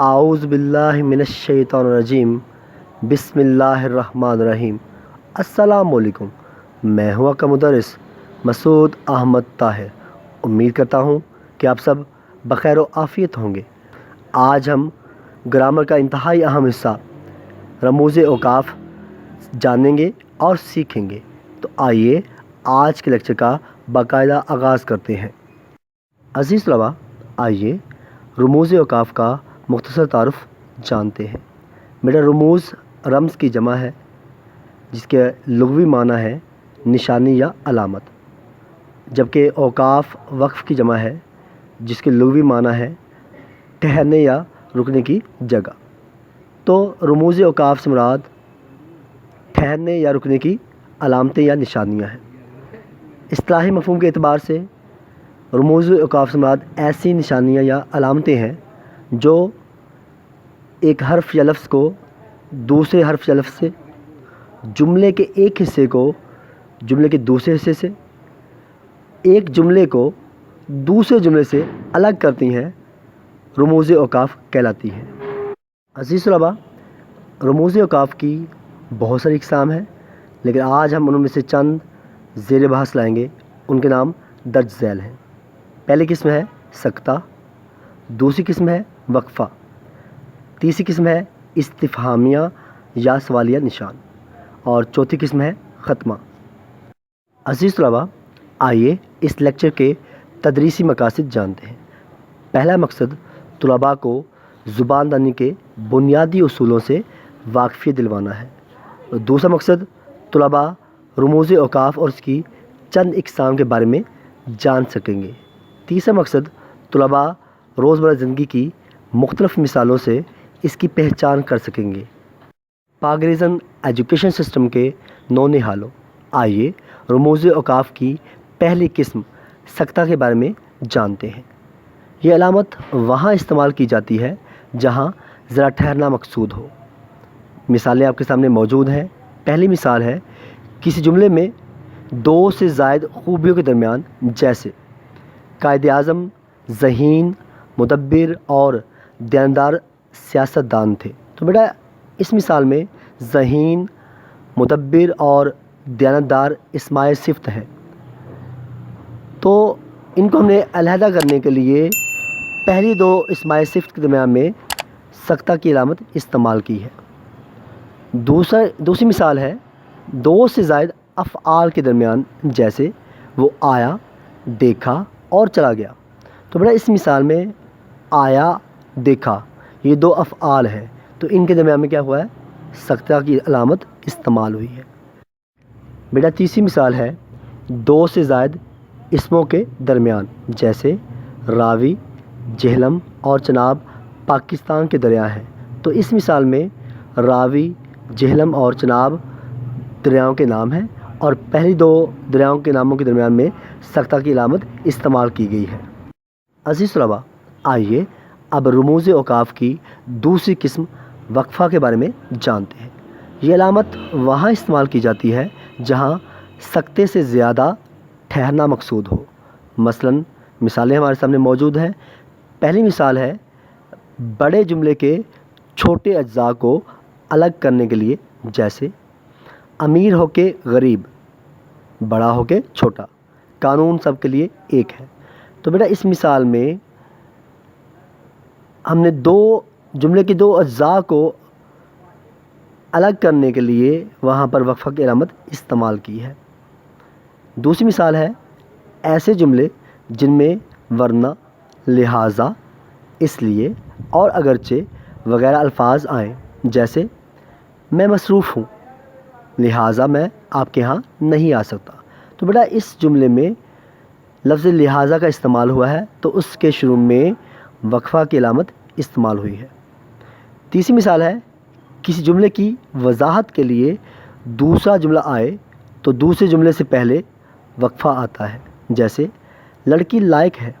اعوذ باللہ من الشیطان الرجیم بسم اللہ الرحمن الرحیم۔ السلام علیکم، میں ہوں آپ کا مدرس مسعود احمد طاہر۔ امید کرتا ہوں کہ آپ سب بخیر و عافیت ہوں گے۔ آج ہم گرامر کا انتہائی اہم حصہ رموز اوقاف جانیں گے اور سیکھیں گے۔ تو آئیے آج کے لیکچر کا باقاعدہ آغاز کرتے ہیں۔ عزیز طلباء، آئیے رموز اوقاف کا مختصر تعارف جانتے ہیں۔ بیٹا، رموز رمز کی جمع ہے جس کے لغوی معنی ہے نشانی یا علامت، جبکہ اوقاف وقف کی جمع ہے جس کے لغوی معنی ہے ٹھہرنے یا رکنے کی جگہ۔ تو رموز اوقاف سے مراد ٹھہرنے یا رکنے کی علامتیں یا نشانیاں ہیں۔ اصطلاحی مفہوم کے اعتبار سے رموز اوقاف سے مراد ایسی نشانیاں یا علامتیں ہیں جو ایک حرف یا لفظ کو دوسرے حرف یا لفظ سے، جملے کے ایک حصے کو جملے کے دوسرے حصے سے، ایک جملے کو دوسرے جملے سے الگ کرتی ہیں، رموز اوقاف کہلاتی ہیں۔ عزیز طلباء، رموز اوقاف کی بہت ساری اقسام ہیں، لیکن آج ہم ان میں سے چند زیر بحث لائیں گے۔ ان کے نام درج ذیل ہیں۔ پہلی قسم ہے سکتہ، دوسری قسم ہے وقفہ، تیسری قسم ہے استفہامیہ یا سوالیہ نشان، اور چوتھی قسم ہے ختمہ۔ عزیز طلباء، آئیے اس لیکچر کے تدریسی مقاصد جانتے ہیں۔ پہلا مقصد طلباء کو زبان دانی کے بنیادی اصولوں سے واقفیت دلوانا ہے۔ دوسرا مقصد طلباء رموز اوقاف اور اس کی چند اقسام کے بارے میں جان سکیں گے۔ تیسرا مقصد طلباء روزمرہ زندگی کی مختلف مثالوں سے اس کی پہچان کر سکیں گے۔ پاک ریزن ایجوکیشن سسٹم کے نو نہالوں، آئیے رموز اوقاف کی پہلی قسم سکتہ کے بارے میں جانتے ہیں۔ یہ علامت وہاں استعمال کی جاتی ہے جہاں ذرا ٹھہرنا مقصود ہو۔ مثالیں آپ کے سامنے موجود ہیں۔ پہلی مثال ہے کسی جملے میں دو سے زائد خوبیوں کے درمیان، جیسے قائد اعظم ذہین، مدبر اور دیانتدار سیاستدان تھے۔ تو بیٹا، اس مثال میں ذہین، مدبر اور دیانتدار اسمائے صفت ہیں، تو ان کو ہم نے علیحدہ کرنے کے لیے پہلی دو اسمائے صفت کے درمیان میں سکتہ کی علامت استعمال کی ہے۔ دوسری مثال ہے دو سے زائد افعال کے درمیان، جیسے وہ آیا، دیکھا اور چلا گیا۔ تو بیٹا، اس مثال میں آیا، دیکھا، یہ دو افعال ہیں، تو ان کے درمیان میں کیا ہوا ہے؟ سکتہ کی علامت استعمال ہوئی ہے۔ بیٹا، تیسری مثال ہے دو سے زائد اسموں کے درمیان، جیسے راوی، جہلم اور چناب پاکستان کے دریا ہیں۔ تو اس مثال میں راوی، جہلم اور چناب دریاؤں کے نام ہیں، اور پہلی دو دریاؤں کے ناموں کے درمیان میں سکتہ کی علامت استعمال کی گئی ہے۔ عزیز طلباء، آئیے اب رموز اوقاف کی دوسری قسم وقفہ کے بارے میں جانتے ہیں۔ یہ علامت وہاں استعمال کی جاتی ہے جہاں سکتے سے زیادہ ٹھہرنا مقصود ہو۔ مثلاً مثالیں ہمارے سامنے موجود ہیں۔ پہلی مثال ہے بڑے جملے کے چھوٹے اجزاء کو الگ کرنے کے لیے، جیسے امیر ہو کے غریب، بڑا ہو کے چھوٹا، قانون سب کے لیے ایک ہے۔ تو بیٹا، اس مثال میں ہم نے جملے کے دو اجزاء کو الگ کرنے کے لیے وہاں پر وقفہ کی علامت استعمال کی ہے۔ دوسری مثال ہے ایسے جملے جن میں ورنہ، لہٰذا، اس لیے اور اگرچہ وغیرہ الفاظ آئیں، جیسے میں مصروف ہوں لہٰذا میں آپ کے ہاں نہیں آ سکتا۔ تو بیٹا، اس جملے میں لفظ لہٰذا کا استعمال ہوا ہے، تو اس کے شروع میں وقفہ کی علامت استعمال ہوئی ہے۔ تیسری مثال ہے کسی جملے کی وضاحت کے لیے دوسرا جملہ آئے تو دوسرے جملے سے پہلے وقفہ آتا ہے، جیسے لڑکی لائق ہے،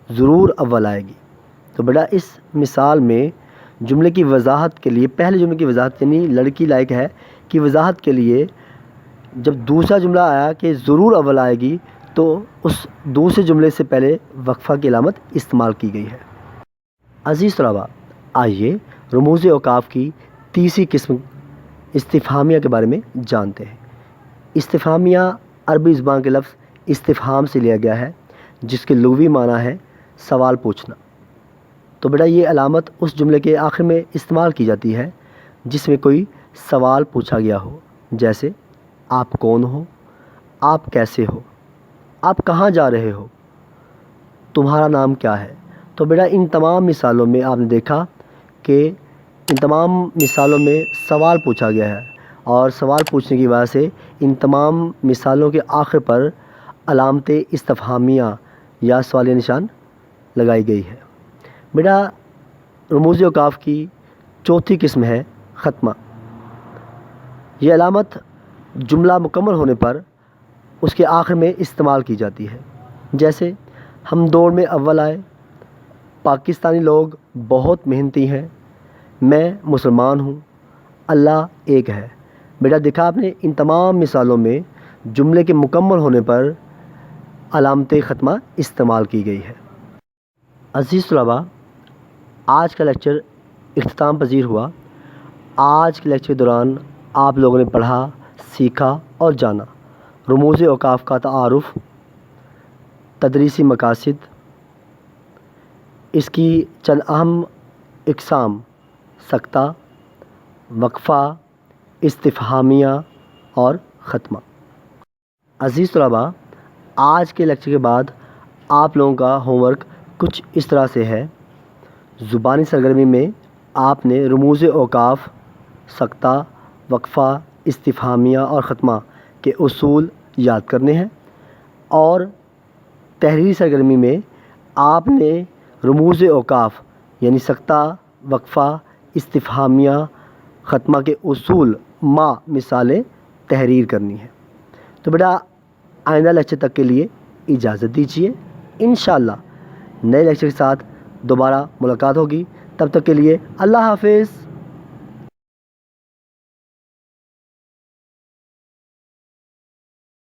ضرور اول آئے گی۔ تو بیٹا، اس مثال میں جملے کی وضاحت کے لیے، پہلے جملے کی وضاحت یعنی لڑکی لائق ہے کی وضاحت کے لیے جب دوسرا جملہ آیا کہ ضرور اول آئے گی، تو اس دوسرے جملے سے پہلے وقفہ کی علامت استعمال کی گئی ہے۔ عزیز طلباء، آئیے رموز اوقاف کی تیسری قسم استفہامیہ کے بارے میں جانتے ہیں۔ استفہامیہ عربی زبان کے لفظ استفہام سے لیا گیا ہے جس کے لغوی معنی ہے سوال پوچھنا۔ تو بیٹا یہ علامت اس جملے کے آخر میں استعمال کی جاتی ہے جس میں کوئی سوال پوچھا گیا ہو، جیسے آپ کون ہو، آپ کیسے ہو، آپ کہاں جا رہے ہو، تمہارا نام کیا ہے۔ تو بیٹا ان تمام مثالوں میں آپ نے دیکھا کہ ان تمام مثالوں میں سوال پوچھا گیا ہے، اور سوال پوچھنے کی وجہ سے ان تمام مثالوں کے آخر پر علامت استفہامیہ یا سوالیہ نشان لگائی گئی ہے۔ بیٹا رموز اوقاف کی چوتھی قسم ہے ختمہ۔ یہ علامت جملہ مکمل ہونے پر اس کے آخر میں استعمال کی جاتی ہے، جیسے ہم دوڑ میں اول آئے، پاکستانی لوگ بہت محنتی ہیں، میں مسلمان ہوں، اللہ ایک ہے۔ بیٹا دیکھا آپ نے ان تمام مثالوں میں جملے کے مکمل ہونے پر علامت ختمہ استعمال کی گئی ہے۔ عزیز طلباء، آج کا لیکچر اختتام پذیر ہوا۔ آج کے لیکچر کے دوران آپ لوگوں نے پڑھا، سیکھا اور جانا رموز اوقاف کا تعارف، تدریسی مقاصد، اس کی چند اہم اقسام سکتہ، وقفہ، استفہامیہ اور ختمہ۔ عزیز طلباء، آج کے لیکچر کے بعد آپ لوگوں کا ہوم ورک کچھ اس طرح سے ہے۔ زبانی سرگرمی میں آپ نے رموز اوقاف، سکتہ، وقفہ، استفہامیہ اور ختمہ کے اصول یاد کرنے ہیں، اور تحریری سرگرمی میں آپ نے رموز اوقاف یعنی سکتہ، وقفہ، استفہامیہ، ختمہ کے اصول مثالیں تحریر کرنی ہے۔ تو بیٹا آئندہ لیکچر تک کے لیے اجازت دیجیے، انشاءاللہ نئے لیکچر کے ساتھ دوبارہ ملاقات ہوگی۔ تب تک کے لیے اللہ حافظ۔